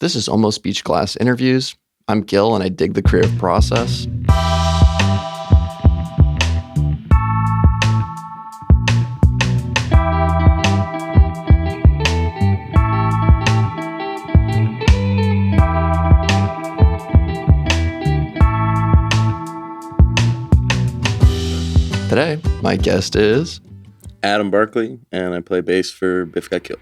This is Almost Beach Glass Interviews. I'm Gil, and I dig the creative process. Today, my guest is Adam Barkley, and I play bass for Biff Got Killed.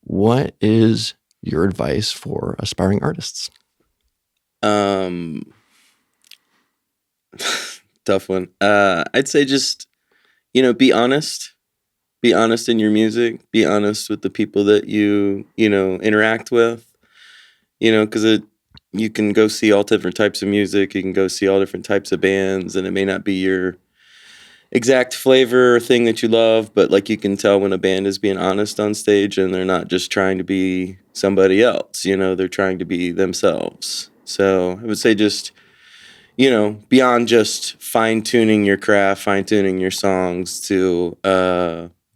What is your advice for aspiring artists? Tough one. I'd say just, be honest. Be honest in your music. Be honest with the people that you interact with. Because you can go see all different types of music. You can go see all different types of bands, and it may not be your exact flavor or thing that you love, but like you can tell when a band is being honest on stage and they're not just trying to be somebody else, they're trying to be themselves. So I would say just, beyond just fine-tuning your craft, fine-tuning your songs to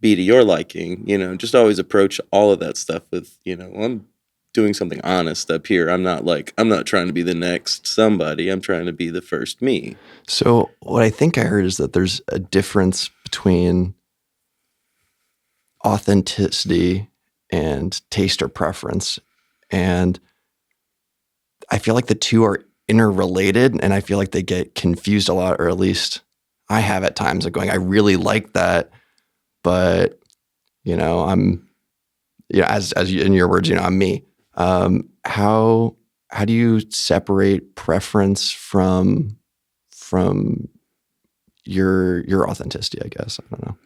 be to your liking, just always approach all of that stuff with, I'm doing something honest up here. I'm not trying to be the next somebody. I'm trying to be the first me. So what I think I heard is that there's a difference between authenticity and taste or preference. And I feel like the two are interrelated, and I feel like they get confused a lot, or at least I have at times of going, I really like that, but I'm, as in your words, I'm me. How do you separate preference from your authenticity, I guess? I don't know.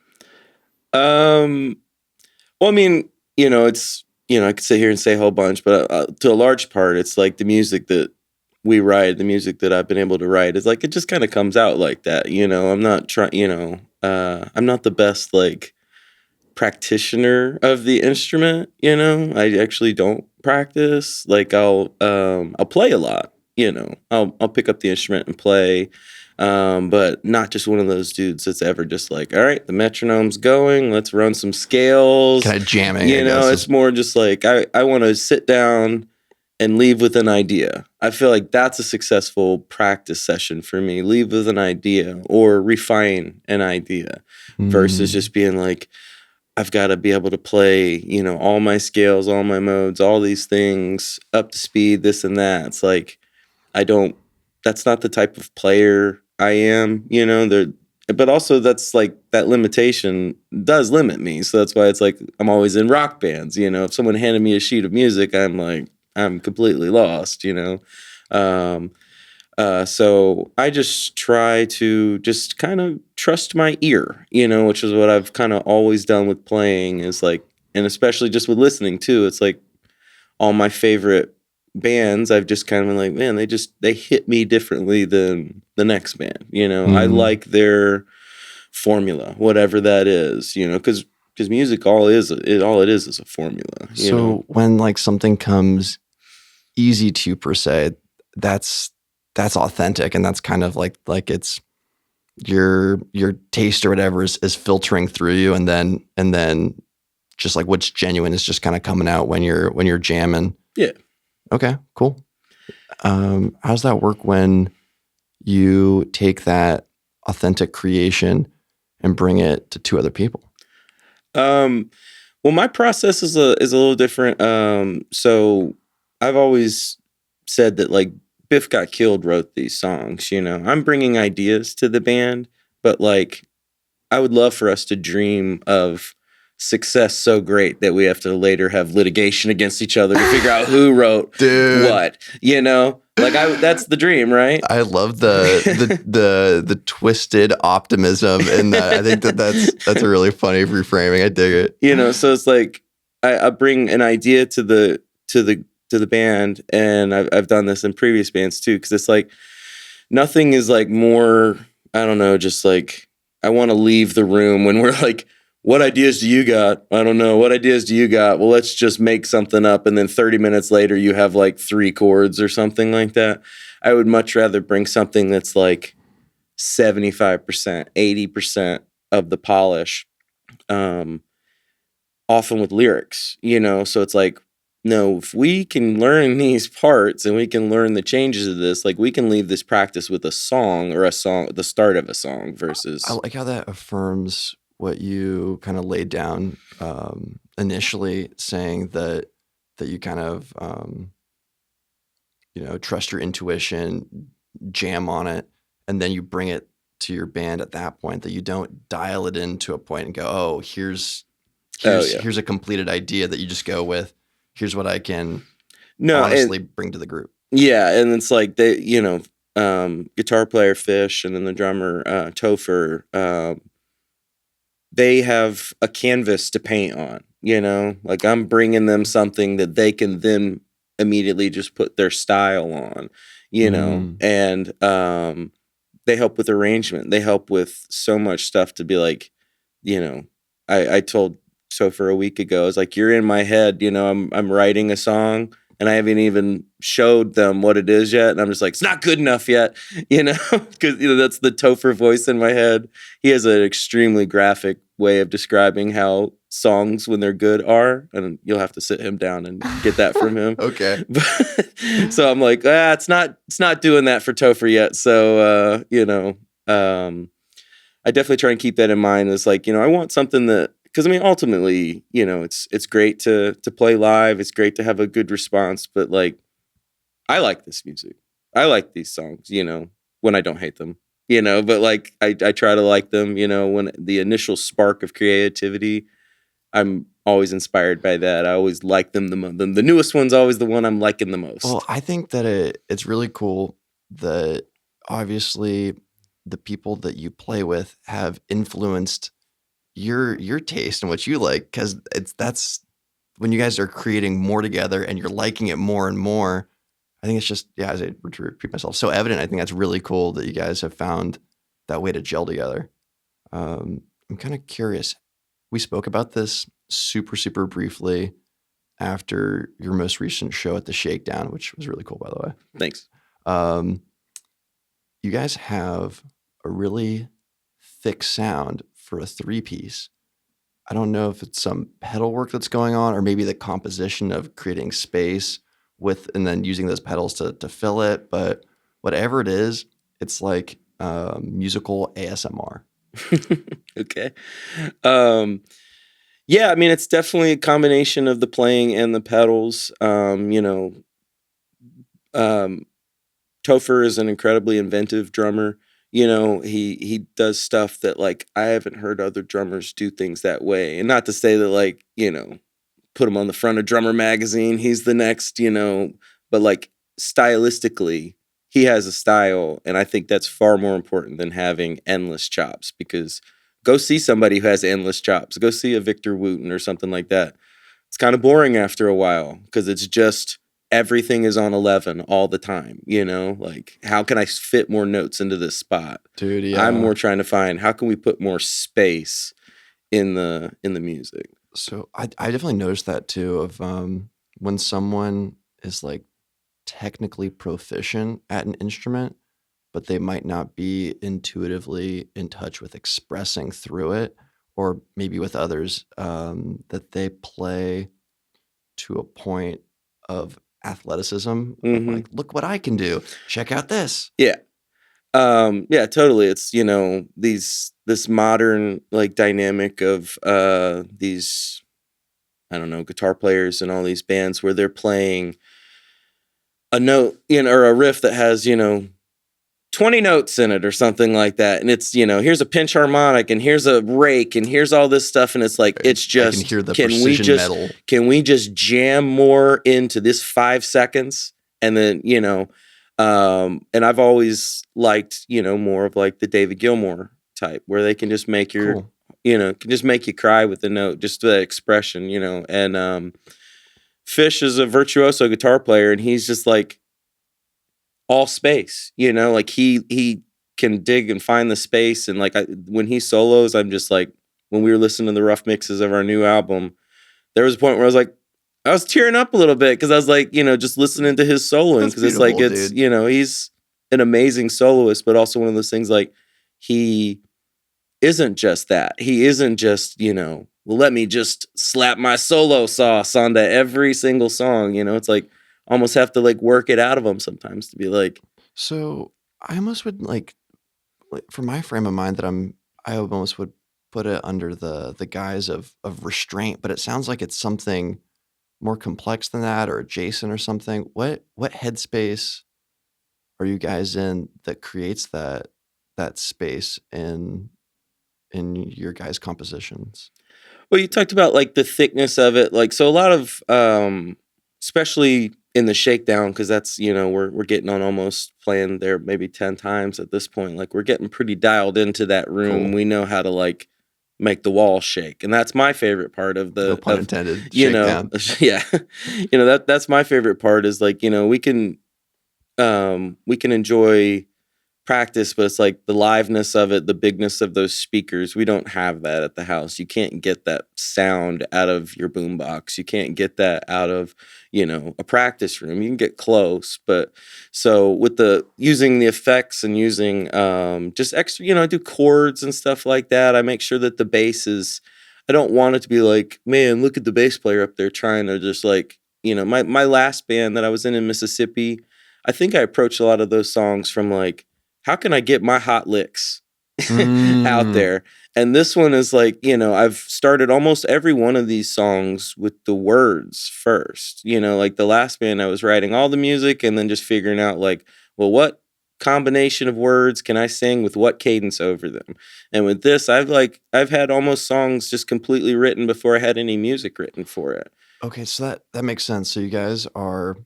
Well, I mean, it's, I could sit here and say a whole bunch, but to a large part, it's like the music that we write, the music that I've been able to write is like, it just kind of comes out like that. I'm not trying, I'm not the best, practitioner of the instrument. I actually don't practice. I'll play a lot, I'll pick up the instrument and play. But not just one of those dudes that's ever just like, all right, the metronome's going, let's run some scales. Kind of jamming. It's more just like, I want to sit down and leave with an idea. I feel like that's a successful practice session for me. Leave with an idea or refine an idea versus just being like, I've got to be able to play, all my scales, all my modes, all these things up to speed, this and that. It's like, that's not the type of player I am, but also that's like that limitation does limit me. So that's why it's like, I'm always in rock bands, if someone handed me a sheet of music, I'm like, I'm completely lost, so I just try to just kind of trust my ear, which is what I've kind of always done with playing is like, and especially just with listening too. It's like all my favorite bands, I've just kind of been like, man, they hit me differently than the next band. I like their formula, whatever that is, because music, all it is a formula. So when something comes easy to you per se, that's authentic, and that's kind of like it's your taste or whatever is filtering through you, and then just like what's genuine is just kind of coming out when you're jamming. Yeah. Okay, cool. How does that work when you take that authentic creation and bring it to two other people? Well, my process is a little different. So I've always said that Biff Got Killed wrote these songs, I'm bringing ideas to the band, but I would love for us to dream of success so great that we have to later have litigation against each other to figure out who wrote what, you know? Like that's the dream, right? I love the twisted optimism in that. I think that's a really funny reframing. I dig it. You know, so it's like I bring an idea to the band, and I've done this in previous bands too, because it's like nothing is like more, I don't know, just like I want to leave the room when we're like, what ideas do you got? I don't know. What ideas do you got? Well, let's just make something up. And then 30 minutes later, you have like 3 chords or something like that. I would much rather bring something that's like 75%, 80% of the polish, often with lyrics, you know? So it's like, no, if we can learn these parts and we can learn the changes of this, like we can leave this practice with a song or the start of a song versus. I like how that affirms what you kind of laid down initially, saying that you kind of trust your intuition, jam on it, and then you bring it to your band at that point. That you don't dial it in to a point and go, oh, here's a completed idea, that you just go with, here's what I can honestly bring to the group. Yeah, and it's like they, guitar player Fish and then the drummer Topher, they have a canvas to paint on, you know? Like I'm bringing them something that they can then immediately just put their style on, you know? And they help with arrangement. They help with so much stuff to be like, I told Topher a week ago, I was like, you're in my head, I'm writing a song and I haven't even showed them what it is yet. And I'm just like, it's not good enough yet, because that's the Topher voice in my head. He has an extremely graphic way of describing how songs, when they're good, are. And you'll have to sit him down and get that from him. Okay. So I'm like, it's not doing that for Topher yet. So, I definitely try and keep that in mind. It's like, I want something that, because I mean, ultimately, it's great to play live. It's great to have a good response. But like, I like this music. I like these songs. When I don't hate them. But like, I try to like them. When the initial spark of creativity, I'm always inspired by that. I always like them the newest one's always the one I'm liking the most. Well, I think that it's really cool that obviously the people that you play with have influenced your taste and what you like, because that's when you guys are creating more together and you're liking it more and more. I think it's just, as I repeat myself, so evident. I think that's really cool that you guys have found that way to gel together. I'm kind of curious. We spoke about this super, super briefly after your most recent show at the Shakedown, which was really cool, by the way. Thanks. You guys have a really thick sound for a 3-piece. I don't know if it's some pedal work that's going on, or maybe the composition of creating space and then using those pedals to fill it. But whatever it is, it's like musical ASMR. Okay. Yeah, I mean, it's definitely a combination of the playing and the pedals. Topher is an incredibly inventive drummer. He does stuff that like I haven't heard other drummers do things that way. And not to say that like, put him on the front of Drummer Magazine, he's the next, but like stylistically, he has a style, and I think that's far more important than having endless chops, because go see somebody who has endless chops. Go see a Victor Wooten or something like that. It's kind of boring after a while because it's just everything is on 11 all the time, like how can I fit more notes into this spot? Dude, yeah. I'm more trying to find how can we put more space in the music. So I definitely noticed that too, of when someone is like technically proficient at an instrument, but they might not be intuitively in touch with expressing through it, or maybe with others, that they play to a point of athleticism. Like, look what I can do. Check out this. Yeah. Yeah, totally. It's, this modern like dynamic of these, I don't know, guitar players and all these bands where they're playing a note, or a riff that has, 20 notes in it or something like that. And it's, here's a pinch harmonic and here's a rake and here's all this stuff. And it's like, it's just, I can hear the precision metal. Can we just jam more into this 5 seconds? And then, and I've always liked, more of like the David Gilmour type where they can just make can just make you cry with the note, just that expression, and Fish is a virtuoso guitar player and he's just like, all space, like he can dig and find the space. And like when he solos, I'm just like, when we were listening to the rough mixes of our new album, there was a point where I was tearing up a little bit because I was like, just listening to his soloing because it's like it's dude. He's an amazing soloist, but also one of those things like he isn't just that. He isn't just well, let me just slap my solo sauce onto every single song. It's like almost have to like work it out of them sometimes to be like. So I almost would like for my frame of mind I almost would put it under the guise of restraint, but it sounds like it's something more complex than that or adjacent or something. What headspace are you guys in that creates that space in your guys' compositions? Well, you talked about like the thickness of it, like so a lot of especially in the shakedown, because that's we're getting on almost playing there maybe 10 times at this point. Like we're getting pretty dialed into that room. Cool. We know how to like make the walls shake, and that's my favorite part of the no pun intended. Shakedown. Yeah, that's my favorite part is like we can enjoy practice, but it's like the liveness of it, the bigness of those speakers. We don't have that at the house. You can't get that sound out of your boombox. You can't get that out of, a practice room. You can get close, but so with using the effects and using just extra, I do chords and stuff like that. I make sure that the bass is, I don't want it to be like, man, look at the bass player up there trying to just like, my last band that I was in Mississippi, I think I approached a lot of those songs from like, how can I get my hot licks out there? And this one is like, I've started almost every one of these songs with the words first. Like the last band, I was writing all the music and then just figuring out like, well, what combination of words can I sing with what cadence over them? And with this, I've had almost songs just completely written before I had any music written for it. Okay, so that makes sense. So you guys or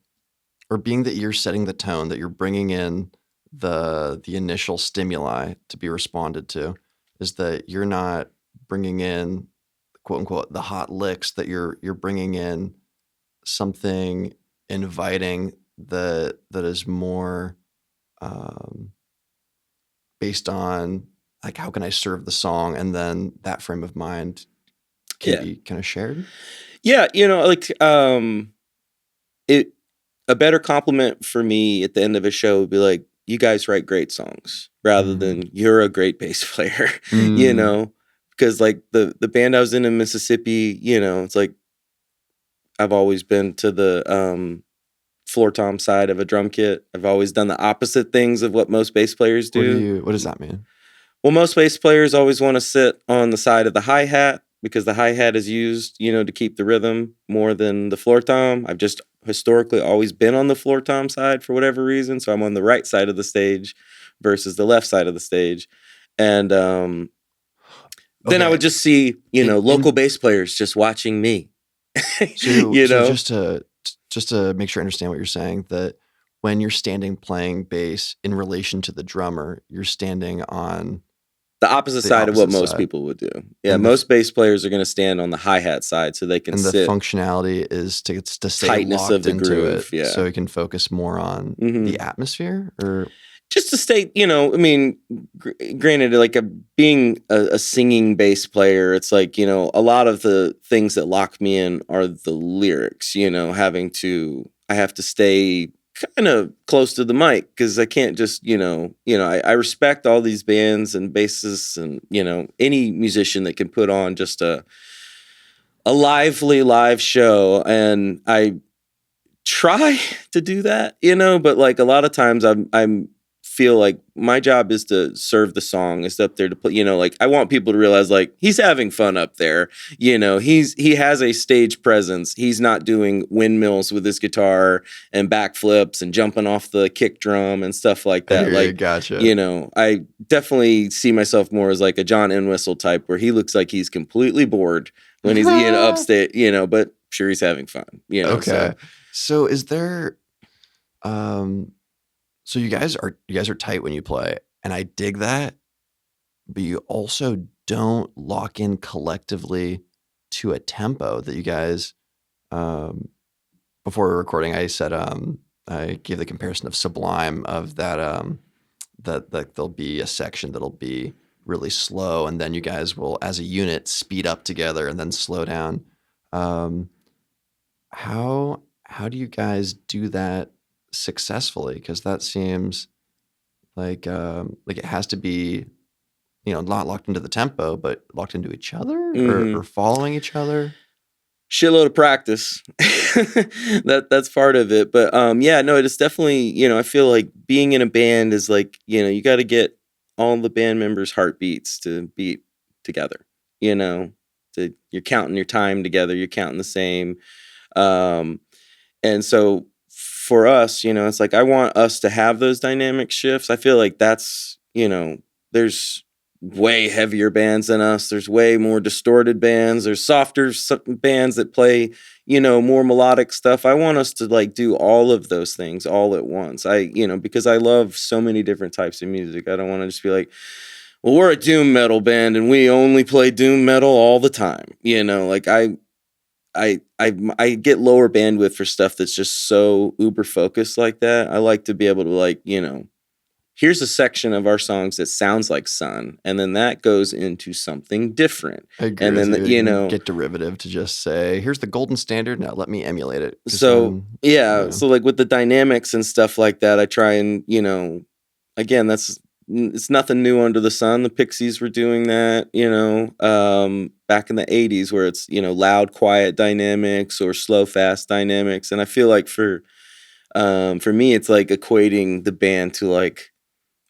being that you're setting the tone, that you're bringing in the initial stimuli to be responded to, is that you're not bringing in quote unquote the hot licks, that you're bringing in something inviting that is more based on like how can I serve the song, and then that frame of mind can be kind of shared. Yeah, like a better compliment for me at the end of a show would be like, you guys write great songs, rather than you're a great bass player, because like the band I was in Mississippi, it's like I've always been to the floor tom side of a drum kit. I've always done the opposite things of what most bass players do. What does that mean? Well, most bass players always want to sit on the side of the hi-hat because the hi-hat is used, to keep the rhythm more than the floor tom. I've just historically always been on the floor tom side for whatever reason, so I'm on the right side of the stage versus the left side of the stage. And then I would just see, local bass players just watching me. So just to make sure I understand what you're saying, that when you're standing playing bass in relation to the drummer, you're standing on the opposite side of what most people would do. Yeah, most bass players are going to stand on the hi-hat side so they can sit. And the functionality is to stay tightness locked of the into groove, it, so you can focus more on the atmosphere, or just to stay. Granted, like being a singing bass player, it's like a lot of the things that lock me in are the lyrics. I have to stay kind of close to the mic because I can't just, I respect all these bands and bassists and, any musician that can put on just a lively live show. And I try to do that, but like a lot of times I'm feel like my job is to serve the song, is up there to put, like I want people to realize like he's having fun up there. He has a stage presence. He's not doing windmills with his guitar and backflips and jumping off the kick drum and stuff like I that. hear you, Like, gotcha. I definitely see myself more as like a John Entwistle type, where he looks like he's completely bored when he's upstate, but sure he's having fun, Okay. so. So is there so you guys are tight when you play, and I dig that, but you also don't lock in collectively to a tempo that you guys um before we were recording I said I gave the comparison of Sublime of that that there'll be a section that'll be really slow and then you guys will as a unit speed up together and then slow down. Um how do you guys do that successfully? Because that seems like it has to be not locked into the tempo, but locked into each other or Mhm. following each other. Shitload of practice. That's part of it. But yeah, no, it is definitely, I feel like being in a band is like, you got to get all the band members' heartbeats to beat together. You know, you're counting your time together, you're counting the same. Um, and so for us, it's like I want us to have those dynamic shifts. I feel like that's, there's way heavier bands than us. There's way more distorted bands. There's softer bands that play, more melodic stuff. I want us to like do all of those things all at once. Because I love so many different types of music. I don't want to just be like, well, we're a doom metal band and we only play doom metal all the time. Like I get lower bandwidth for stuff that's just so uber focused like that. I like to be able to like, here's a section of our songs that sounds like Sun, and then that goes into something different. I agree And with then, you. You can get derivative to just say, here's the golden standard. Now let me emulate it. Because so then, yeah, so like with the dynamics and stuff like that, I try and, again, it's nothing new under the sun. The Pixies were doing that, back in the 80s where it's, loud, quiet dynamics or slow, fast dynamics. And I feel like for me, it's like equating the band to like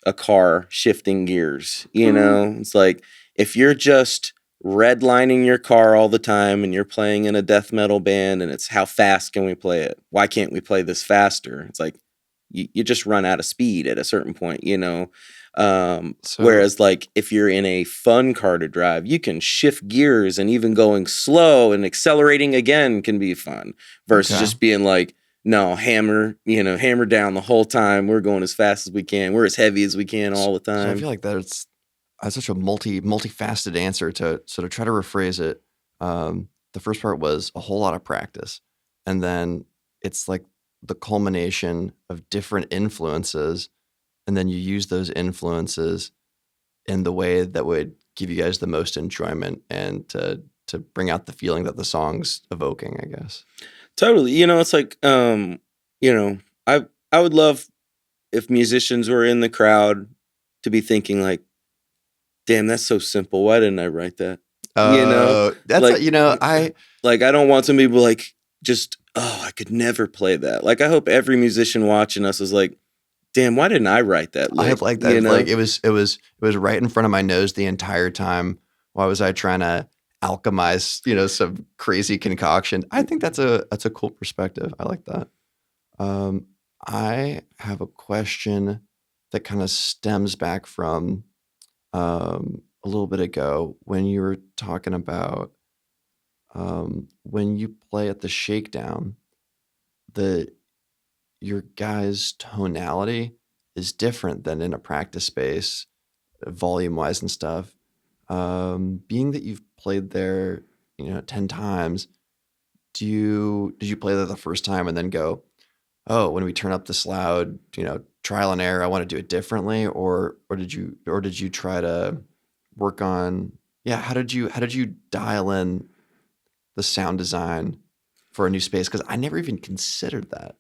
a car shifting gears, It's like if you're just redlining your car all the time and you're playing in a death metal band and it's how fast can we play it? Why can't we play this faster? It's like you just run out of speed at a certain point. so, Whereas like if you're in a fun car to drive, you can shift gears and even going slow and accelerating again can be fun versus okay. just being like, no, hammer down the whole time. We're going as fast as we can. We're as heavy as we can all the So I feel time. like that's such a multifaceted answer to try to rephrase it. The first part was a whole lot of practice, and then it's like the culmination of different influences, and then you use those influences in the way that would give you guys the most enjoyment and to bring out the feeling that the song's evoking, I guess. Totally. It's like, you know, I would love if musicians were in the crowd to be thinking like, damn, that's so simple. Why didn't I write that? That's Like, I like I don't want some people like just, oh, I could never play that. Like I hope every musician watching us is like, damn, why didn't I write that I lick? have like that. Like it was right in front of my nose the entire time. Why was I trying to alchemize, some crazy concoction? I think that's a cool perspective. I like that. Um, I have a question that kind of stems back from a little bit ago when you were talking about when you play at the shakedown, the your guys' tonality is different than in a practice space, volume wise and stuff. Being that you've played there, 10 times, did you play there the first time and then go, oh, when we turn up this loud, trial and error, I want to do it differently, or did you try to work on, yeah, how did you dial in the sound design for a new space? Because I never even considered that.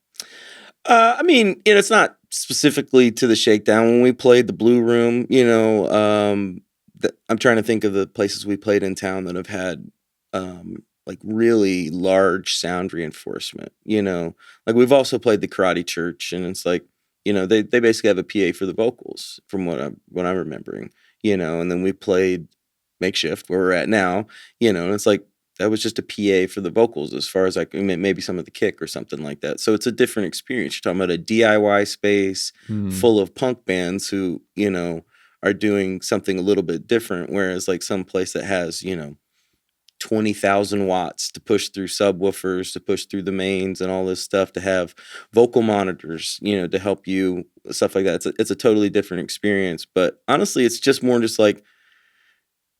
I mean, it's not specifically to the shakedown. When we played the Blue Room, I'm trying to think of the places we played in town that have had like really large sound reinforcement. Like we've also played the Karate Church, and it's like they basically have a PA for the vocals from what I'm remembering, and then we played Makeshift where we're at now, and it's like that was just a PA for the vocals as far as maybe some of the kick or something like that. So it's a different experience. You're talking about a DIY space full of punk bands who, are doing something a little bit different, whereas like some place that has, 20,000 watts to push through subwoofers, to push through the mains and all this stuff, to have vocal monitors, to help you, stuff like that. It's a totally different experience. But honestly, it's just more just like,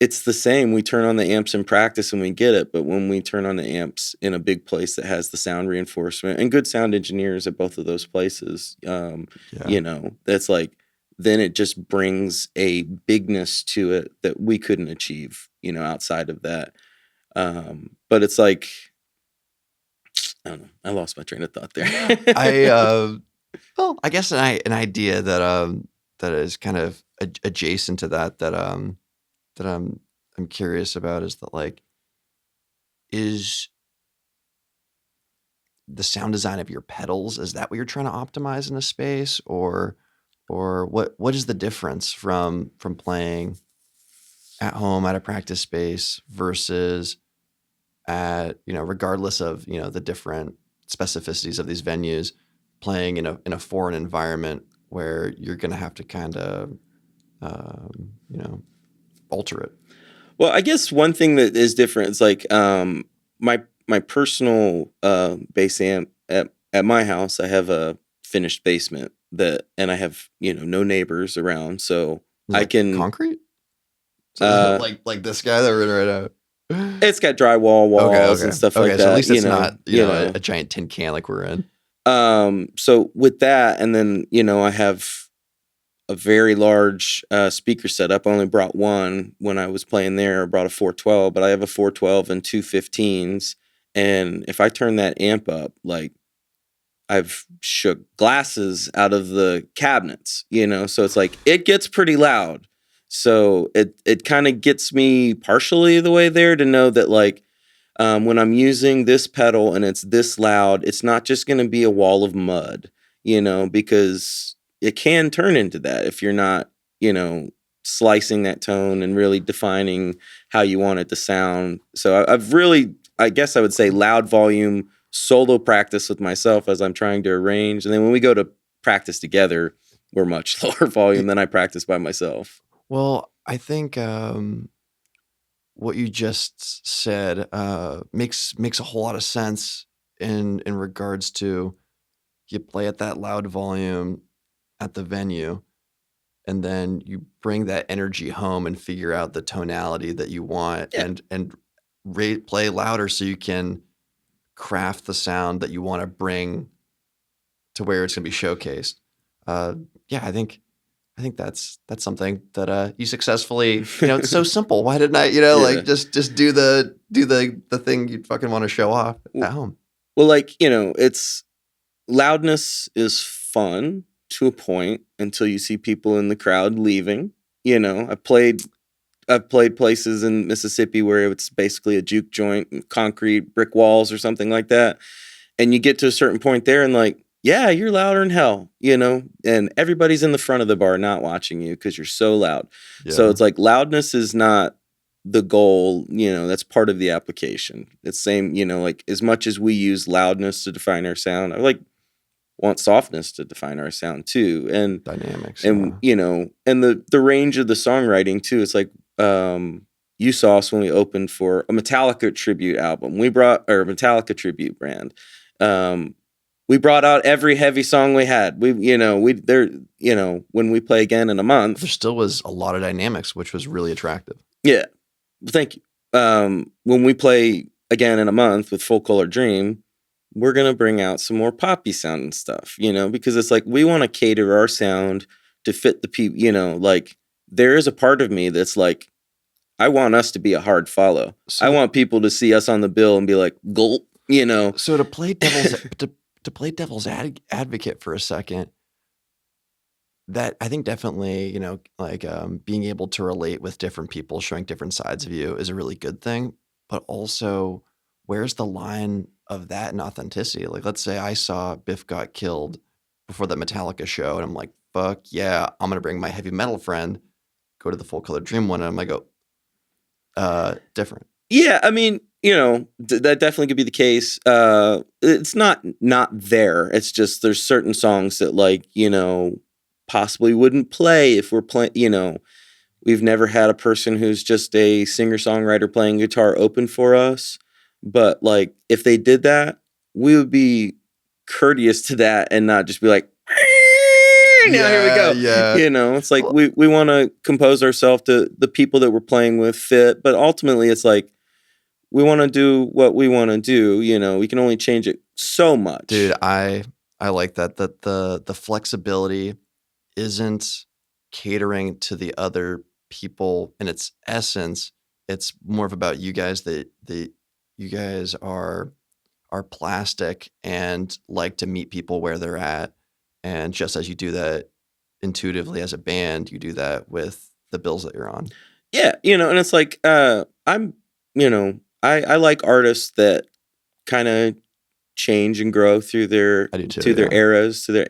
it's the same. We turn on the amps in practice and we get it. But when we turn on the amps in a big place that has the sound reinforcement and good sound engineers at both of those places, that's like, then it just brings a bigness to it that we couldn't achieve, outside of that. But it's like, I don't know. I lost my train of thought there. I guess an idea that is kind of adjacent to that I'm curious about is that, like, is the sound design of your pedals, is that what you're trying to optimize in a space, or what is the difference from playing at home at a practice space versus at, regardless of, the different specificities of these venues, playing in a foreign environment where you're going to have to kind of, alter it? Well, I guess one thing that is different is like my personal bass amp at my house. I have a finished basement and I have no neighbors around, so I can concrete. So like this guy that we're in right now. It's got drywall walls and stuff like that. So at least it's not a giant tin can like we're in. So with that, and then I have a very large speaker setup. I only brought one when I was playing there. I brought a 412, but I have a 412 and two 15s. And if I turn that amp up, like, I've shook glasses out of the cabinets, so it's like it gets pretty loud. So it kind of gets me partially the way there to know that, like, when I'm using this pedal and it's this loud, it's not just going to be a wall of mud, because it can turn into that if you're not, slicing that tone and really defining how you want it to sound. So I've really, I guess I would say, loud volume solo practice with myself as I'm trying to arrange. And then when we go to practice together, we're much lower volume than I practice by myself. Well, I think what you just said makes a whole lot of sense in regards to, you play at that loud volume at the venue, and then you bring that energy home and figure out the tonality that you want, and play louder so you can craft the sound that you want to bring to where it's going to be showcased. I think that's something that you successfully, it's so simple. Why didn't I, like just do the thing you'd fucking want to show off at home? Well, like, it's loudness is fun to a point until you see people in the crowd leaving. I've played places in Mississippi where it's basically a juke joint, concrete brick walls or something like that. And you get to a certain point there and, like, yeah, you're louder than hell, and everybody's in the front of the bar not watching you because you're so loud. Yeah. So it's like loudness is not the goal, that's part of the application. It's same, like, as much as we use loudness to define our sound, I want softness to define our sound too. And dynamics. And, and the range of the songwriting too. It's like, you saw us when we opened for a Metallica tribute album. Metallica tribute brand. We brought out every heavy song we had. When we play again in a month, there still was a lot of dynamics, which was really attractive. Yeah. Thank you. When we play again in a month with Full Color Dream, we're going to bring out some more poppy sound and stuff, because it's like, we want to cater our sound to fit the people, like, there is a part of me that's like, I want us to be a hard follow. So, I want people to see us on the bill and be like, gulp, So to play devil's advocate for a second, that I think definitely, being able to relate with different people, showing different sides of you is a really good thing. But also, where's the line of that and authenticity? Like, let's say I saw Biff Got Killed before the Metallica show, and I'm like, fuck yeah, I'm gonna bring my heavy metal friend, go to the Full Color Dream one, and I'm like, different. Yeah, I mean, that definitely could be the case. It's not there. It's just there's certain songs that like, possibly wouldn't play if we're playing, we've never had a person who's just a singer-songwriter playing guitar open for us. But like if they did that, we would be courteous to that and not just be like, now here we Yeah, go. yeah. It's like Well, we want to compose ourselves to the people that we're playing with fit, but ultimately it's like we want to do what we want to do. We can only change it so much. dude, I like that the flexibility isn't catering to the other people in its essence. It's more of about you guys that you guys are plastic and like to meet people where they're at. And just as you do that intuitively as a band, you do that with the bills that you're on. Yeah, and it's like I'm, I like artists that kind of change and grow through their I do too, to their yeah. eras, to their,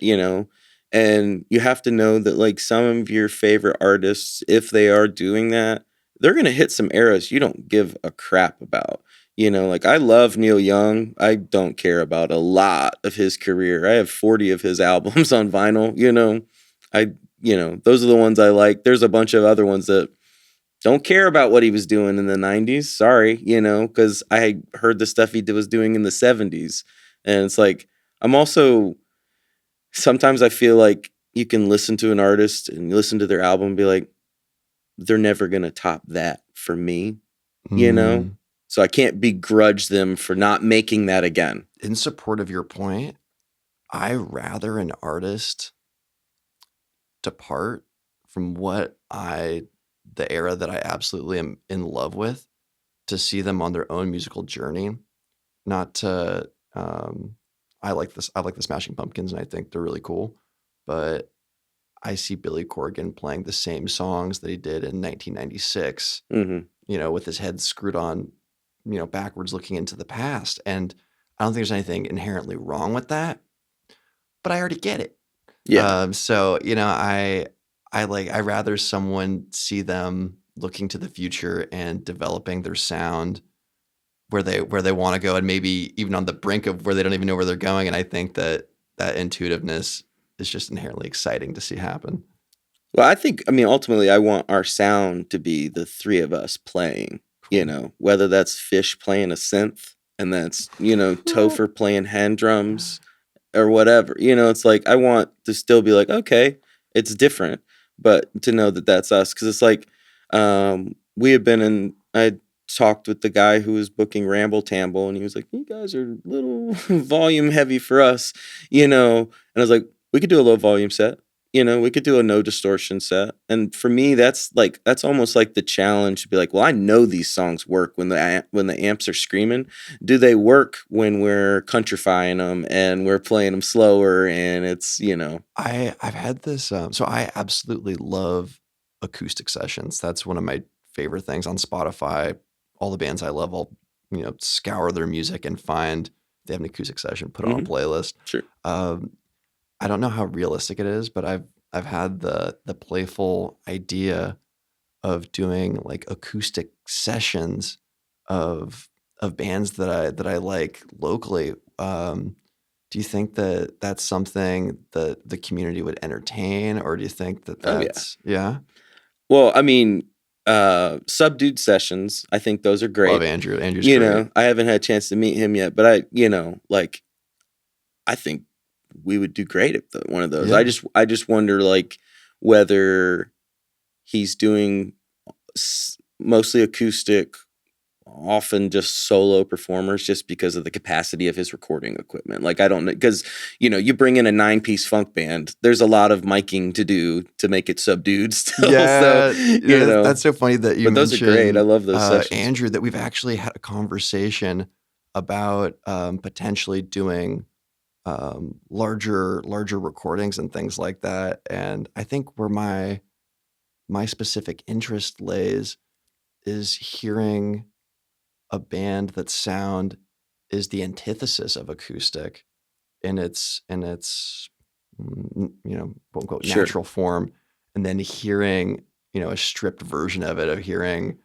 and you have to know that like some of your favorite artists, if they are doing that, they're gonna hit some eras you don't give a crap about. Like I love Neil Young. I don't care about a lot of his career. I have 40 of his albums on vinyl. I those are the ones I like. There's a bunch of other ones that don't care about what he was doing in the 90s. Sorry, because I heard the stuff he was doing in the 70s. And it's like, I'm also, sometimes I feel like you can listen to an artist and listen to their album and be like, they're never going to top that for me, you know? Mm, So I can't begrudge them for not making that again. in support of your point, I rather an artist depart from the era that I absolutely am in love with, to see them on their own musical journey, not to I like the Smashing Pumpkins and I think they're really cool, but I see Billy Corgan playing the same songs that he did in 1996, Mm-hmm. with his head screwed on, backwards looking into the past. And I don't think there's anything inherently wrong with that, but I already get it. Yeah. So, I rather someone see them looking to the future and developing their sound where they want to go, and maybe even on the brink of where they don't even know where they're going. And I think that intuitiveness is just inherently exciting to see happen. Well, I mean, ultimately, I want our sound to be the three of us playing, Cool. whether that's Fish playing a synth and that's, Topher playing hand drums or whatever. It's like, I want to still be like, okay, it's different, but to know that that's us. Cause it's like, we had been I talked with the guy who was booking Ramble Tamble and he was like, you guys are a little volume heavy for us, and I was like, we could do a low volume set. We could do a no distortion set. And for me, that's almost like the challenge to be like, well, I know these songs work when the amps are screaming. Do they work when we're countrifying them and we're playing them slower? And it's, I've had this. So I absolutely love acoustic sessions. That's one of my favorite things on Spotify. All the bands I love, I'll scour their music and find they have an acoustic session, put it on a mhm, playlist. sure. Um, I don't know how realistic it is, but I've had the playful idea of doing like acoustic sessions of bands that I like locally. Do you think that that's something that the community would entertain, or do you think that Oh yeah. that's yeah? Well, I mean, Subdued Sessions, I think those are Love great. Andrew. Andrew's great. I haven't had a chance to meet him yet, but like I think we would do great at one of those. Yeah. I just wonder like whether he's doing mostly acoustic, often just solo performers, just because of the capacity of his recording equipment. Like I don't know, because you bring in a 9-piece funk band, there's a lot of miking to do to make it subdued still. So Yeah, that's so funny that you but those are great. I mentioned love those sessions. Andrew. That we've actually had a conversation about potentially doing larger recordings and things like that. And I think where my specific interest lays is hearing a band that sound is the antithesis of acoustic in its quote unquote Sure. natural form, and then hearing, a stripped version of it, of hearing,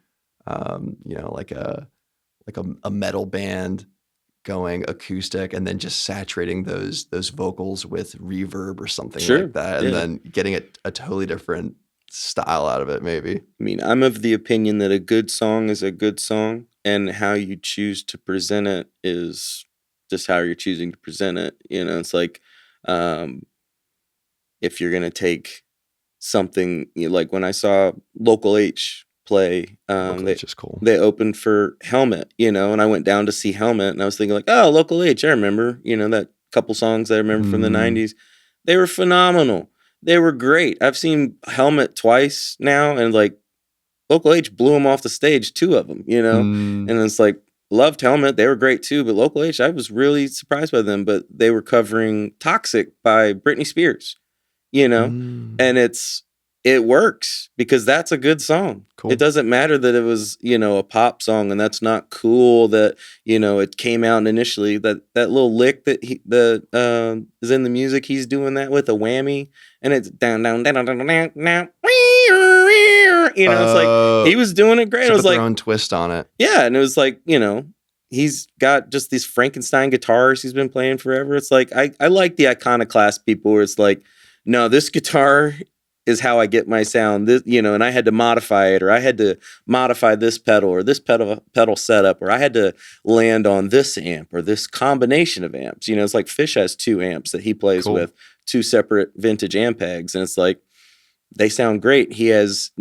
like a metal band going acoustic and then just saturating those vocals with reverb or something like Sure. that, and Yeah. then getting a totally different style out of it, maybe. I mean, I'm of the opinion that a good song is a good song, and how you choose to present it is just how you're choosing to present it. It's like, um, if you're gonna take something, like when I saw Local H play, Local H is cool. they opened for Helmet, and I went down to see Helmet, and I was thinking like, oh, Local H, I remember, that couple songs that I remember from the Mm, '90s. They were phenomenal. They were great. I've seen Helmet twice now, and like Local H blew them off the stage, two of them, mm, and it's like loved Helmet. They were great too, but Local H, I was really surprised by them. But they were covering Toxic by Britney Spears, you know, mm. and it works because that's a good song. It Cool. doesn't matter that it was, a pop song, and that's not cool that, it came out initially. That little lick that is in the music, he's doing that with a whammy, and it's down down down down down down, down, it's like Uh, he was doing it great. so I was put their like, own twist on it. yeah, and it was like, he's got just these Frankenstein guitars he's been playing forever. It's like I like the iconoclast people where it's like, no, this guitar is how I get my sound. This, and I had to modify it, or I had to modify this pedal or this pedal setup, or I had to land on this amp or this combination of amps. It's like Fish has two amps that he plays Cool. with, two separate vintage Ampegs, and it's like they sound great. He has,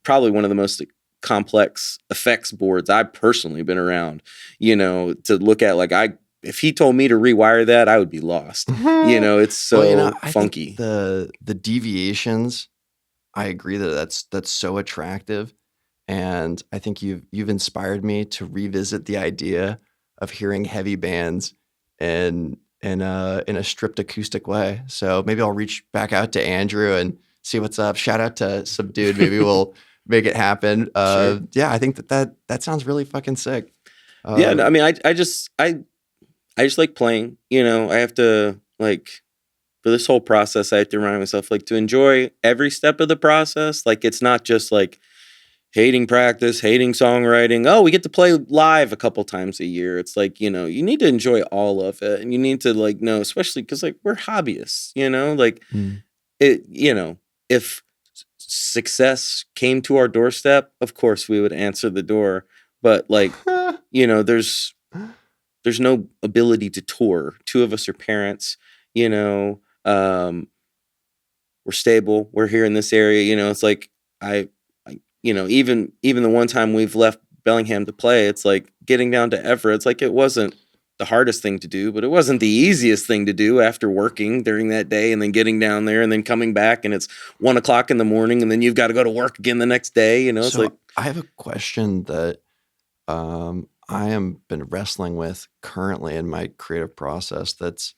probably one of the most complex effects boards I've personally been around, to look at. Like if he told me to rewire that, I would be lost. It's so Well, I think funky. the deviations, I agree that's so attractive, and I think you've inspired me to revisit the idea of hearing heavy bands in a stripped acoustic way. So maybe I'll reach back out to Andrew and see what's up. Shout out to Subdued. Maybe we'll make it happen. Sure. Yeah, I think that sounds really fucking sick. Yeah, no, I mean, I just like playing. I have to like for this whole process, I have to remind myself like to enjoy every step of the process. Like it's not just like hating practice, hating songwriting. Oh, we get to play live a couple times a year. It's like, you need to enjoy all of it. And you need to like know, especially because like we're hobbyists, like Mm. it, if success came to our doorstep, of course we would answer the door. But like, there's no ability to tour. Two of us are parents, we're stable. We're here in this area, it's like even the one time we've left Bellingham to play, it's like getting down to Everett. It's like it wasn't the hardest thing to do, but it wasn't the easiest thing to do after working during that day and then getting down there and then coming back and it's 1 o'clock in the morning and then you've got to go to work again the next day. It's So like I have a question that I am been wrestling with currently in my creative process that's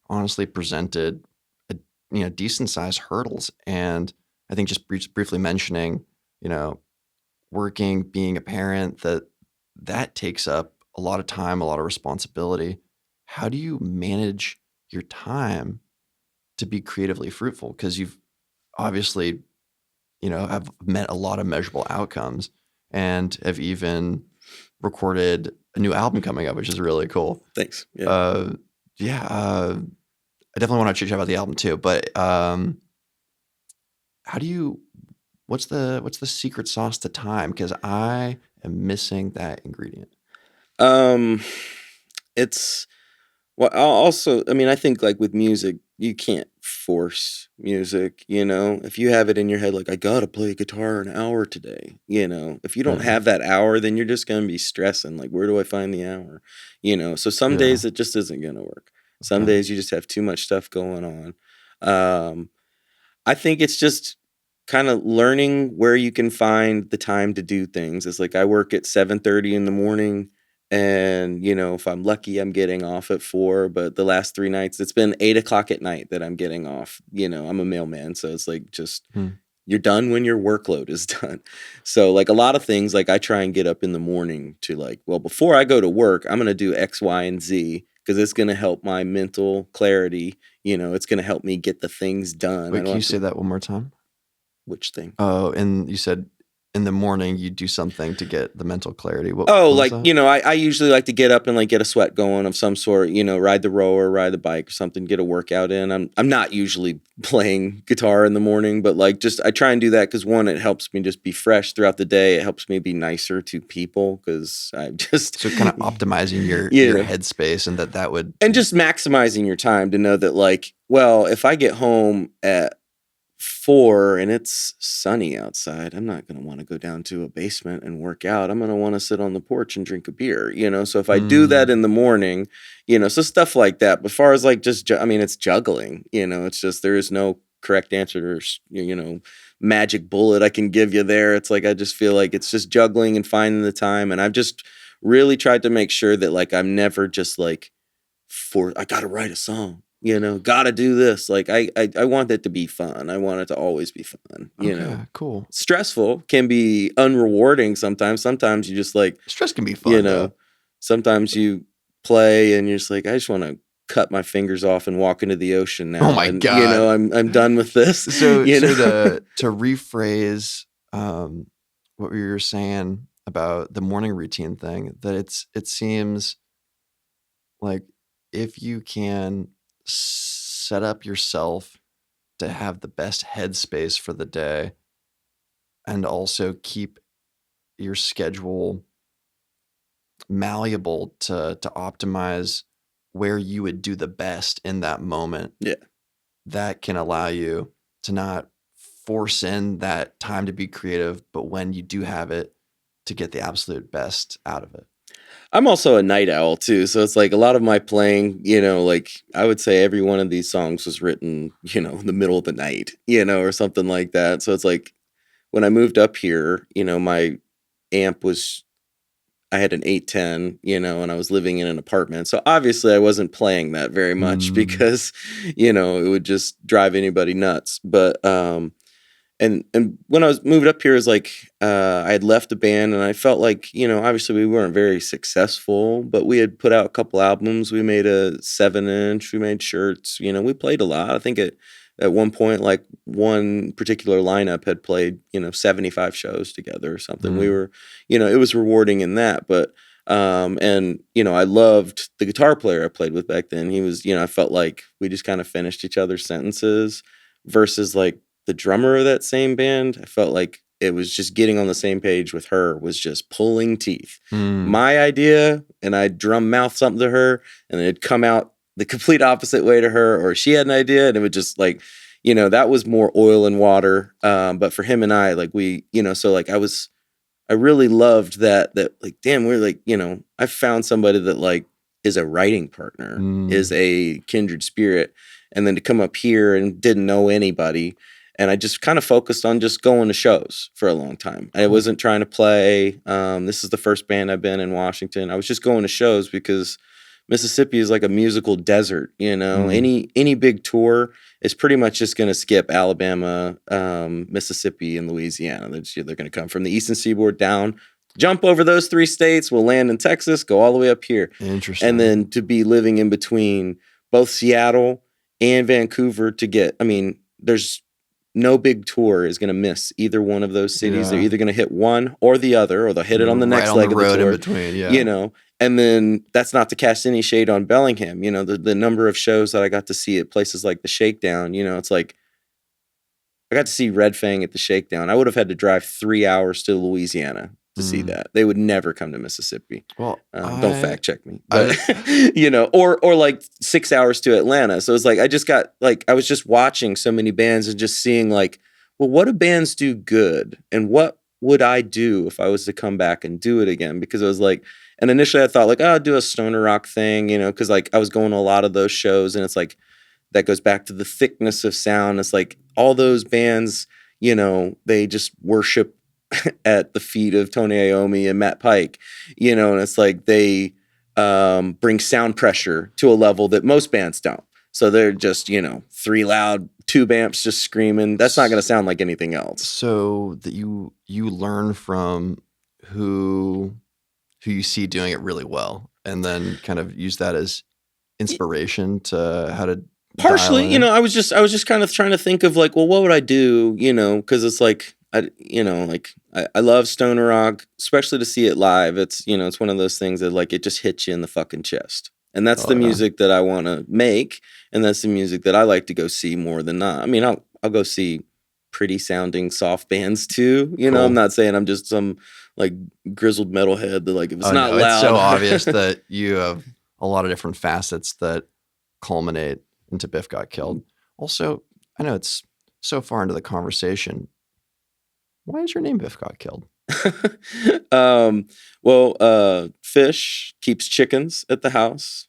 honestly presented a decent sized hurdles. And I think just briefly mentioning, you know, working, being a parent, that takes up a lot of time, a lot of responsibility. How do you manage your time to be creatively fruitful? Because you've obviously, have met a lot of measurable outcomes and have even recorded a new album coming up, which is really cool. thanks. Yeah. Yeah, I definitely want to chit chat about the album too. But how do you? What's the secret sauce to time? Because I am missing that ingredient. Um it's well also, I mean, I think like with music, you can't force music, if you have it in your head like I gotta play guitar an hour today, if you don't Yeah, have that hour, then you're just gonna be stressing like where do I find the hour, so some yeah, days it just isn't gonna work. Some okay. days you just have too much stuff going on. I think it's just kind of learning where you can find the time to do things. It's like I work at 7:30 in the morning and, if I'm lucky, I'm getting off at 4, but the last 3 nights it's been 8 o'clock at night that I'm getting off. I'm a mailman, so it's like just Hmm. you're done when your workload is done. So like a lot of things, like I try and get up in the morning to like, well, before I go to work, I'm gonna do X, Y, and Z. because it's going to help my mental clarity. It's going to help me get the things done. Wait, can you say that one more time? Which thing? Oh, and you said in the morning you do something to get the mental clarity. What was Like, that? I usually like to get up and like get a sweat going of some sort, ride the rower, ride the bike or something, get a workout in. I'm not usually playing guitar in the morning, but like just I try and do that because one, it helps me just be fresh throughout the day. It helps me be nicer to people because I just So kind of optimizing your headspace and that would and just maximizing your time to know that like, well, if I get home at 4 and it's sunny outside, I'm not going to want to go down to a basement and work out. I'm going to want to sit on the porch and drink a beer, So if I do that in the morning, so stuff like that. But as far as like just, it's juggling, it's just, there is no correct answer or, magic bullet I can give you there. It's like, I just feel like it's just juggling and finding the time. And I've just really tried to make sure that like, I'm never just like, I got to write a song. Gotta do this. Like I want it to be fun. I want it to always be fun. Okay, cool. Stressful can be unrewarding sometimes. Sometimes you just like stress can be fun. Sometimes you play and you're just like, I just want to cut my fingers off and walk into the ocean now. Oh my God. I'm done with this. So to rephrase what you were saying about the morning routine thing, that it seems like if you can set up yourself to have the best headspace for the day and also keep your schedule malleable to optimize where you would do the best in that moment. Yeah. That can allow you to not force in that time to be creative, but when you do have it, to get the absolute best out of it. I'm also a night owl too. So it's like a lot of my playing, like I would say every one of these songs was written, in the middle of the night, or something like that. So it's like when I moved up here, my amp I had an 810, and I was living in an apartment. So obviously I wasn't playing that very much because, it would just drive anybody nuts. But, and when I was moved up here, it was like I had left the band and I felt like, obviously we weren't very successful, but we had put out a couple albums. We made a 7-inch, we made shirts, we played a lot. I think at one point, like one particular lineup had played, 75 shows together or something. We were, it was rewarding in that. But, and, I loved the guitar player I played with back then. He was, I felt like we just kind of finished each other's sentences versus like the drummer of that same band. I felt like it was just getting on the same page with her was just pulling teeth. My idea, and I'd drum mouth something to her, and it'd come out the complete opposite way to her, or she had an idea, and it would just like, that was more oil and water. But for him and I, like we, so like I really loved that like, damn, we're like, I found somebody that like is a writing partner, is a kindred spirit. And then to come up here and didn't know anybody. And I just kind of focused on just going to shows for a long time. I wasn't trying to play. This is the first band I've been in Washington. I was just going to shows because Mississippi is like a musical desert. Any big tour is pretty much just going to skip Alabama, Mississippi, and Louisiana. They're going to come from the Eastern Seaboard down, jump over those 3 states. We'll land in Texas, go all the way up here. Interesting. And then to be living in between both Seattle and Vancouver to get, there's no big tour is going to miss either one of those cities. They're either going to hit one or the other, or they'll hit it on the next leg of the tour. In between, And then that's not to cast any shade on Bellingham. The number of shows that I got to see at places like the Shakedown, it's like I got to see Red Fang at the Shakedown. I would have had to drive 3 hours to Louisiana to see that. They would never come to Mississippi. Well, don't fact check me, but or like 6 hours to Atlanta. So it's like I just got like I was just watching so many bands and just seeing like, well, what do bands do good, and what would I do if I was to come back and do it again? Because it was like, and initially I thought like, oh, I'll do a stoner rock thing, because like I was going to a lot of those shows, and it's like that goes back to the thickness of sound. It's like all those bands, they just worship at the feet of Tony Iommi and Matt Pike, and it's like they bring sound pressure to a level that most bands don't. So they're just, 3 loud tube amps just screaming. That's not going to sound like anything else. So that you learn from who you see doing it really well, and then kind of use that as inspiration to how to dial Partially, in? I was just kind of trying to think of like, well, what would I do? Because it's like I love stoner rock, especially to see it live. It's it's one of those things that like it just hits you in the fucking chest, and that's the Oh yeah. music that I want to make, and that's the music that I like to go see more than not. I mean, I'll go see pretty sounding soft bands too. I'm Cool. not saying I'm just some like grizzled metalhead that like if it's Oh not no, it's loud. so obvious that you have a lot of different facets that culminate into Biff Got Killed. Also, I know it's so far into the conversation. Why is your name Biff Got Killed? um, Fish keeps chickens at the house.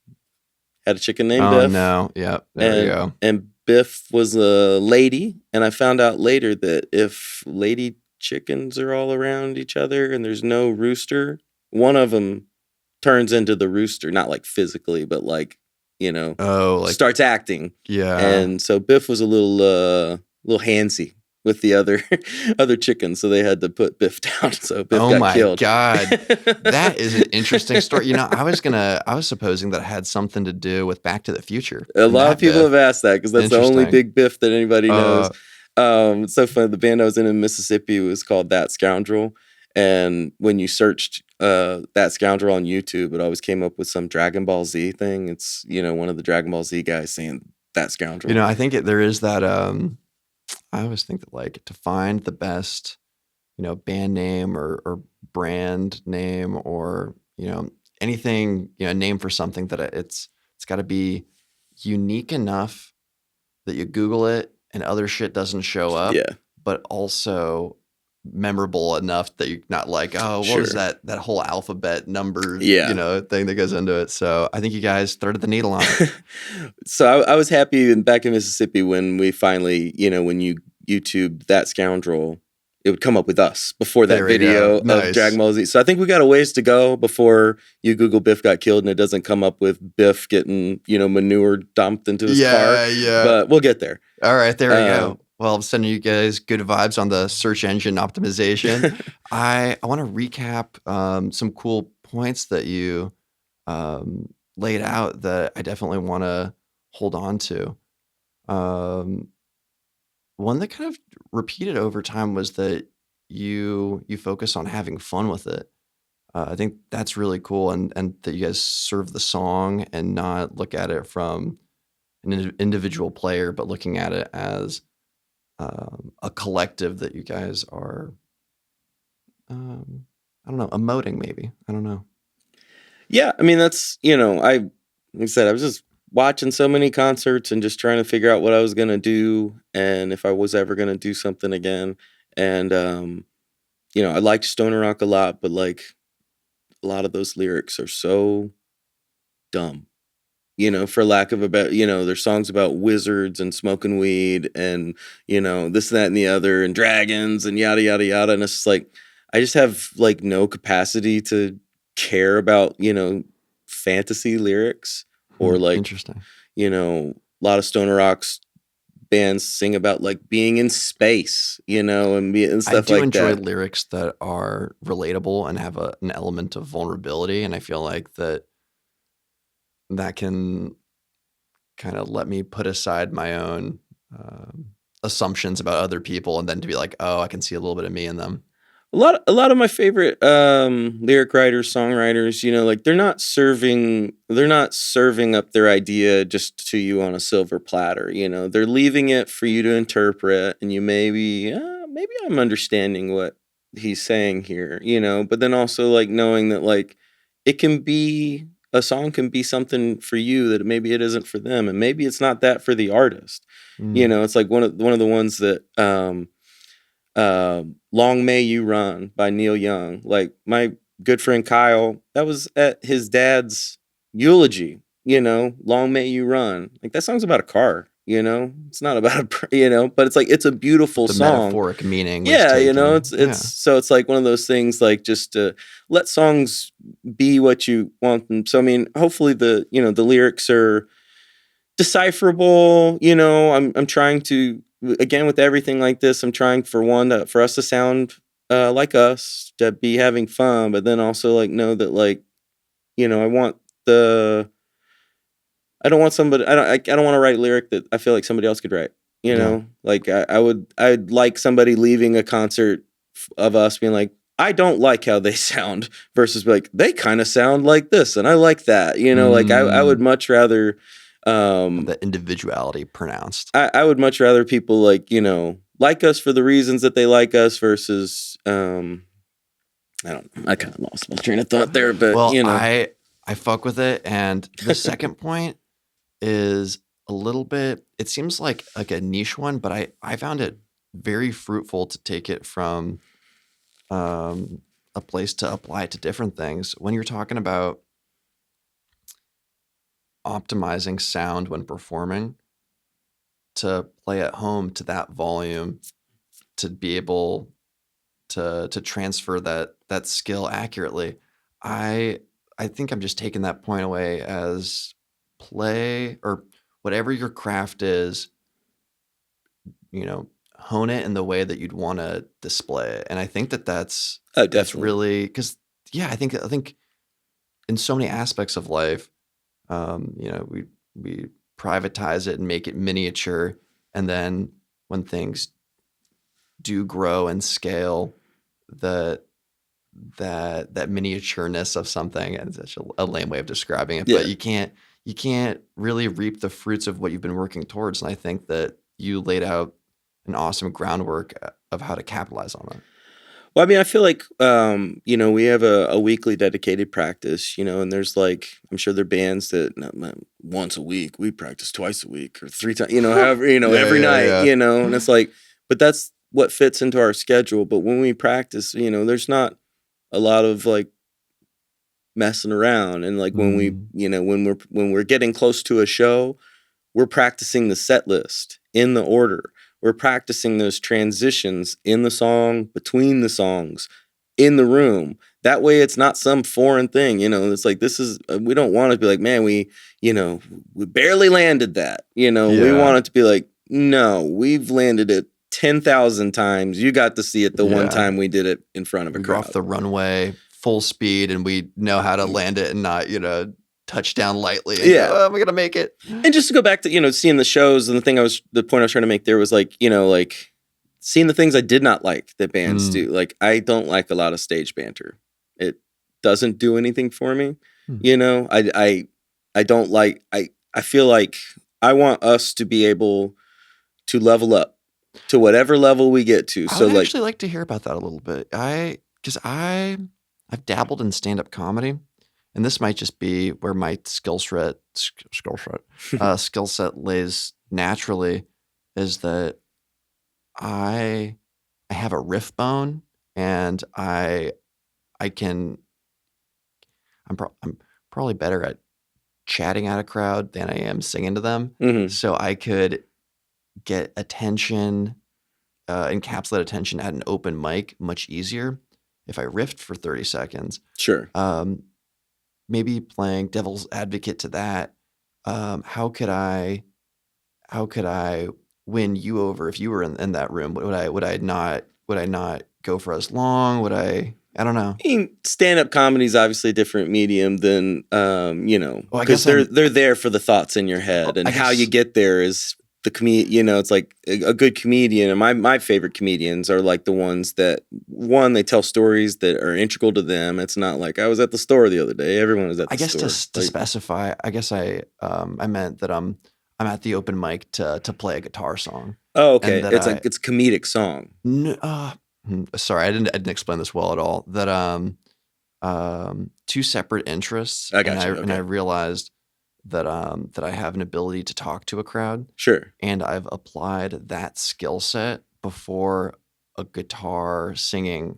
Had a chicken named Oh Biff, no. Yeah, there we and go. Biff was a lady. And I found out later that if lady chickens are all around each other and there's no rooster, one of them turns into the rooster, not like physically, but like Oh, like starts acting. yeah. And so Biff was a little handsy with the other other chickens, so they had to put Biff down. So Biff Oh got my killed. God. That is an interesting story. I was supposing that it had something to do with Back to the Future A and lot of that people Biff. have asked that because that's the only Interesting. big Biff that anybody knows. Uh, It's so funny. The band I was in Mississippi was called That Scoundrel, and when you searched That Scoundrel on YouTube, it always came up with some Dragon Ball Z thing. It's one of the Dragon Ball Z guys saying That Scoundrel. I think there is that. I always think that like to find the best, band name or brand name or anything, name for something that it's got to be unique enough that you Google it and other shit doesn't show up, Yeah, but also memorable enough that you're not like, oh, what was sure. that whole alphabet number, Yeah. thing that goes into it. So I think you guys threaded the needle on it. So I was happy back in Mississippi when we finally, when you YouTube That Scoundrel, it would come up with us before that There we go. video of Nice. Dragon Ball Z. So I think we got a ways to go before you Google Biff Got Killed and it doesn't come up with Biff getting, manure dumped into his car. Yeah. But we'll get there. All right, there we go. Well, I'm sending you guys good vibes on the search engine optimization. I want to recap some cool points that you laid out that I definitely want to hold on to. One that kind of repeated over time was that you focus on having fun with it. I think that's really cool, and that you guys serve the song and not look at it from an individual player, but looking at it as a collective that you guys are, I don't know, emoting maybe. I don't know. Yeah, I mean that's like I said, I was just watching so many concerts and just trying to figure out what I was gonna do and if I was ever gonna do something again. And I liked stoner rock a lot, but like a lot of those lyrics are so dumb. For lack of a better, there's songs about wizards and smoking weed and this, that, and the other, and dragons and yada yada yada. And it's just like I just have like no capacity to care about fantasy lyrics or like Interesting. a lot of stoner rocks bands sing about like being in space, and I stuff do like enjoy that. lyrics that are relatable and have an element of vulnerability, and I feel like that can kind of let me put aside my own assumptions about other people, and then to be like, oh, I can see a little bit of me in them. A lot of my favorite lyric writers, songwriters, like they're not serving up their idea just to you on a silver platter. They're leaving it for you to interpret, and you maybe I'm understanding what he's saying here, but then also like knowing that like it can be a song can be something for you that maybe it isn't for them, and maybe it's not that for the artist. It's like one of the ones that Long May You Run by Neil Young. Like my good friend Kyle, that was at his dad's eulogy, Long May You Run. Like that song's about a car, it's not about but it's like it's a beautiful The song. metaphoric meaning was Yeah, taken. it's so it's like one of those things like just to let songs be what you want them. So I mean, hopefully the lyrics are decipherable. I'm trying to, again, with everything like this, I'm trying for us to sound like us, to be having fun, but then also like know that like I want the I don't want somebody. I don't want to write lyric that I feel like somebody else could write. You know, like I'd like somebody leaving a concert of us being like, I don't like how they sound, versus like they kind of sound like this and I like that. You know, like I would much rather the individuality pronounced. I would much rather people like, you know, like us for the reasons that they like us versus I don't know. I kind of lost my train of thought there, but well, you know, I fuck with it. And the second point is a little bit, it seems like a niche one, but I found it very fruitful to take it from a place to apply it to different things. When you're talking about optimizing sound when performing, to play at home to that volume, to be able to transfer that skill accurately. I think I'm just taking that point away as play, or whatever your craft is, you know, hone it in the way that you'd want to display it. And I think that's really, because I think in so many aspects of life, you know, we privatize it and make it miniature, and then when things do grow and scale, that miniatureness of something, and such a lame way of describing it, but you can't really reap the fruits of what you've been working towards. And I think that you laid out an awesome groundwork of how to capitalize on that. Well, I mean, I feel like, you know, we have a weekly dedicated practice, you know, and there's like, I'm sure there are bands that once a week, we practice twice a week or 3 times, you know, however, you know, every night, you know, and it's like, but that's what fits into our schedule. But when we practice, you know, there's not a lot of like messing around. And like when we, you know, when we're getting close to a show, we're practicing the set list in the order. We're practicing those transitions in the song, between the songs, in the room. That way it's not some foreign thing, you know. It's like, this is, we don't want to be like, man, we barely landed that. You know, we want it to be like, no, we've landed it 10,000 times. You got to see it the one time we did it in front of a crowd. Off the runway, full speed, and we know how to land it and not, you know, touch down lightly. And go, am I gonna make it? And just to go back to, you know, seeing the shows, and the point I was trying to make there was like, you know, like seeing the things I did not like that bands do. Like, I don't like a lot of stage banter. It doesn't do anything for me. You know, I don't like, I feel like I want us to be able to level up to whatever level we get to. I would actually like to hear about that a little bit. Because I've dabbled in stand-up comedy. And this might just be where my skill set lays naturally, is that I have a riff bone, and I'm probably better at chatting at a crowd than I am singing to them. So I could get attention, encapsulate attention at an open mic much easier if I riffed for 30 seconds. Sure. Maybe playing devil's advocate to that. How could I win you over if you were in that room? Would I not go for as long? I don't know. I mean, stand-up comedy is obviously a different medium than, you know, because they're there for the thoughts in your head, and how you get there is the comedian. You know, it's like a good comedian, and my favorite comedians are like the ones that, one, they tell stories that are integral to them. It's not like, I was at the store the other day. Everyone was at the store. I guess to specify, I guess I meant that I'm at the open mic to play a guitar song. Oh, okay. It's a comedic song. Sorry, I didn't explain this well at all. That two separate interests. I got you. And I realized that I have an ability to talk to a crowd. Sure. And I've applied that skill set before a guitar singing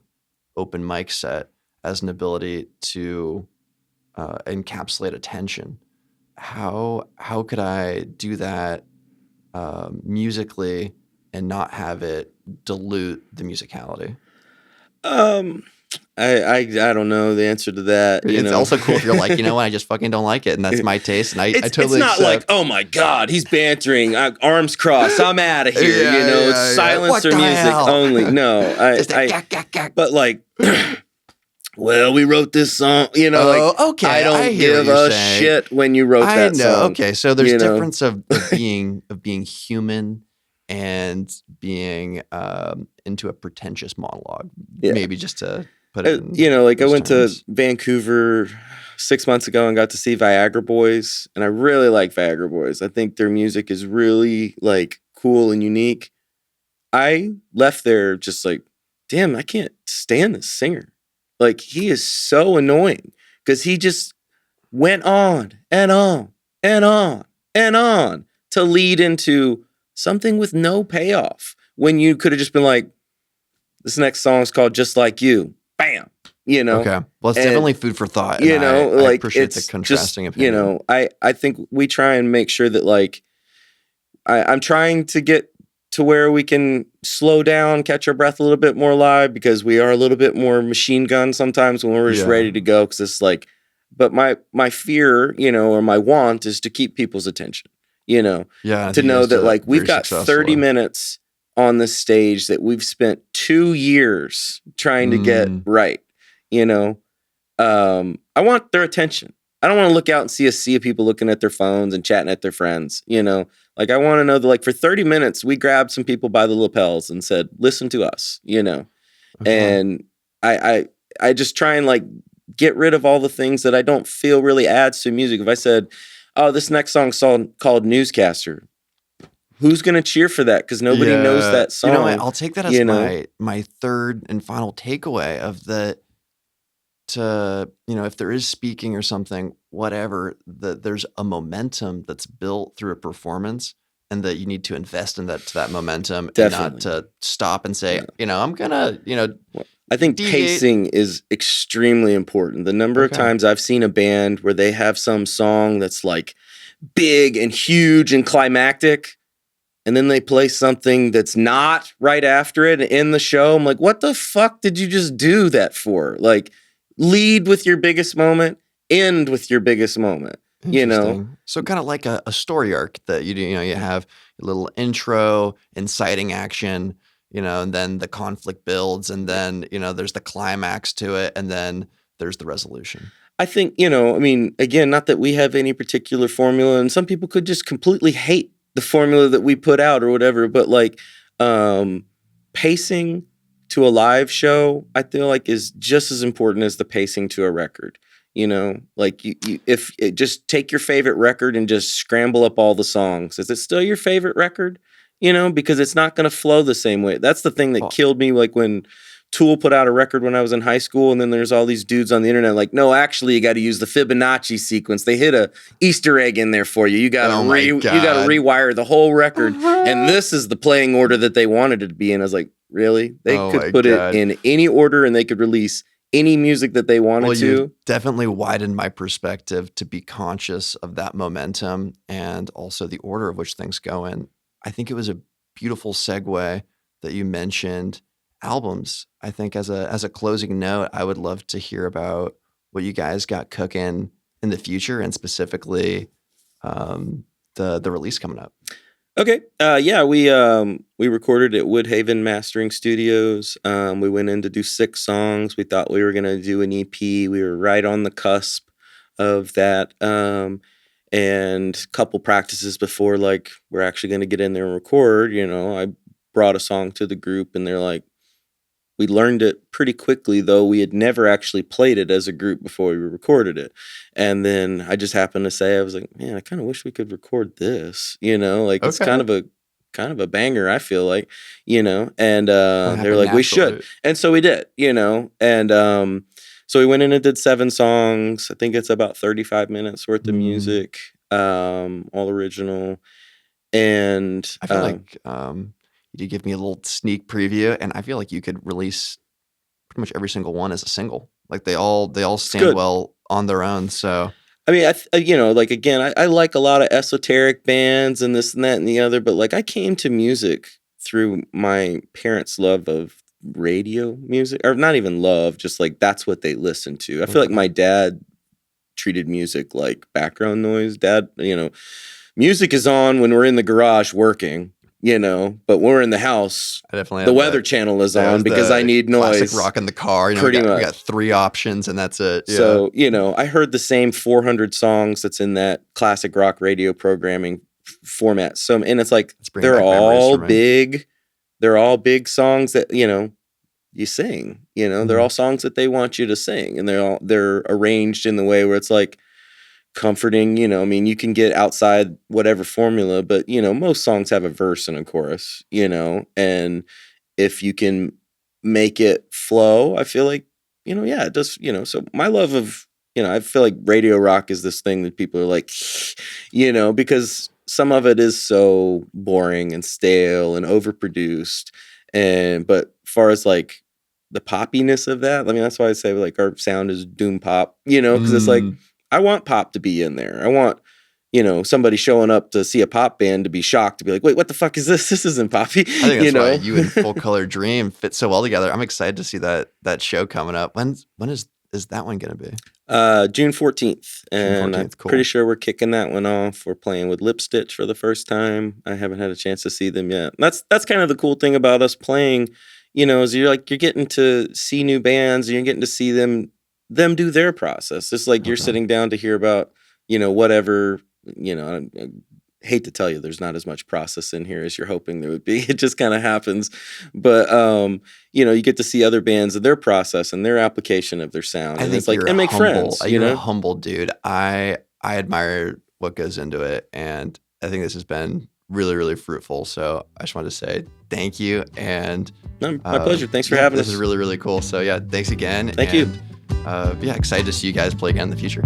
open mic set as an ability to encapsulate attention. How could I do that musically and not have it dilute the musicality? I don't know the answer to that. It's also cool if you're like, you know what, I just fucking don't like it, and that's my taste, and I totally It's not like, oh my God, he's bantering, arms crossed, I'm out of here. It's silence or music only. No, but like, well, we wrote this song, Oh, okay. I I don't hear what give you're a saying. shit when you wrote I that know. song. Okay, so there's you know? difference of being human and being into a pretentious monologue. Yeah. Maybe just to put it in I those went terms. to Vancouver 6 months ago and got to see Viagra Boys, and I really like Viagra Boys. I think their music is really like cool and unique. I left there just like, damn, I can't stand this singer. Like, he is so annoying because he just went on and on and on and on to lead into something with no payoff when you could have just been like, this next song is called Just Like You. Bam. Okay. Well, it's And, definitely food for thought. And I like, appreciate the it's contrasting just, opinion. I think we try and make sure that, like, I'm trying to get to where we can slow down, catch our breath a little bit more live, because we are a little bit more machine gun sometimes when we're just Yeah. ready to go. Because it's like, but my fear, or my want is to keep people's attention, Yeah. I to think you know guys that did like we've very got 30 successfully. minutes on the stage that we've spent 2 years trying to get right. I want their attention. I don't want to look out and see a sea of people looking at their phones and chatting at their friends. Like, I want to know that, like, for 30 minutes, we grabbed some people by the lapels and said, listen to us, Okay. and I just try and, like, get rid of all the things that I don't feel really adds to music. If I said, oh, this next song's called Newscaster, who's going to cheer for that? Because nobody knows that song. You know what? I'll take that as my third and final takeaway of the, if there is speaking or something, whatever, that there's a momentum that's built through a performance, and that you need to invest in that momentum. Definitely. And not to stop and say, I'm gonna, I think deviate. pacing is extremely important. The number of times I've seen a band where they have some song that's like big and huge and climactic, and then they play something that's not right after it in the show. I'm like, what the fuck did you just do that for? Like, lead with your biggest moment, end with your biggest moment. Interesting. So kind of like a story arc that you have a little intro, inciting action, and then the conflict builds, and then, there's the climax to it, and then there's the resolution. I think, again, not that we have any particular formula, and some people could just completely hate the formula that we put out or whatever, but like, pacing to a live show, I feel like, is just as important as the pacing to a record. Like, if just take your favorite record and just scramble up all the songs. Is it still your favorite record? Because it's not going to flow the same way. That's the thing that killed me. Like, when Tool put out a record when I was in high school, and then there's all these dudes on the internet like, no, actually, you got to use the Fibonacci sequence. They hit a Easter egg in there for you. You got to you got to rewire the whole record, and this is the playing order that they wanted it to be in. I was like, really? They could put it in any order, and they could release any music that they wanted to. You definitely widened my perspective to be conscious of that momentum and also the order of which things go in. I think it was a beautiful segue that you mentioned albums. I think as a closing note, I would love to hear about what you guys got cooking in the future, and specifically the release coming up. Okay. Yeah, we recorded at Woodhaven Mastering Studios. We went in to do 6 songs. We thought we were going to do an EP. We were right on the cusp of that. And a couple practices before, like, we're actually going to get in there and record, I brought a song to the group, and they're like, we learned it pretty quickly, though we had never actually played it as a group before we recorded it. And then I just happened to say, I was like, man, I kind of wish we could record this, like, it's kind of a banger, I feel like, and they were like, we should. And so we did, and so we went in and did 7 songs. I think it's about 35 minutes worth of music, all original. And I feel like you did give me a little sneak preview, and I feel like you could release pretty much every single one as a single. Like, they all stand well on their own. So I mean, like, again, I like a lot of esoteric bands and this and that and the other, but like, I came to music through my parents' love of radio music, or not even love, just like that's what they listened to. I feel like my dad treated music like background noise. Dad, music is on when we're in the garage working, you know, but when we're in the house, I definitely the have Weather that. Channel is That on was because the I need noise. classic rock in the car. You know, Pretty we much. got 3 options and that's it. Yeah. So, you know, I heard the same 400 songs that's in that classic rock radio programming format. So, and it's like, It's bringing they're back memories all for me. big. They're all big songs that, you know, you sing, you know, they're all songs that they want you to sing, and they're arranged in the way where it's like comforting, you know. I mean, you can get outside whatever formula, but you know, most songs have a verse and a chorus, you know, and if you can make it flow, I feel like, you know, yeah, it does, you know. So my love of, you know, I feel like radio rock is this thing that people are like, you know, because some of it is so boring and stale and overproduced. And but far as like the poppiness of that, I mean, that's why I say like our sound is doom pop, you know, because it's like I want pop to be in there. I want, you know, somebody showing up to see a pop band to be shocked, to be like, wait, what the fuck is this? This isn't poppy. I think that's you know? why you and Full Color Dream fit so well together. I'm excited to see that show coming up. When is that one gonna be? June 14th. And 14th, I'm cool. pretty sure we're kicking that one off. We're playing with Lip Stitch for the first time. I haven't had a chance to see them yet. That's kind of the cool thing about us playing, you know, is you're getting to see new bands, and you're getting to see them do their process. It's like you're sitting down to hear about, you know, whatever, you know, I hate to tell you there's not as much process in here as you're hoping there would be. It just kind of happens. But you know, you get to see other bands and their process and their application of their sound. And it's like, and make friends. You You're know, a humble dude. I admire what goes into it, and I think this has been really, really fruitful. So I just wanted to say thank you, and no, my pleasure. Thanks for having us. This is really, really cool. So yeah, thanks again. Thank you. Yeah, excited to see you guys play again in the future.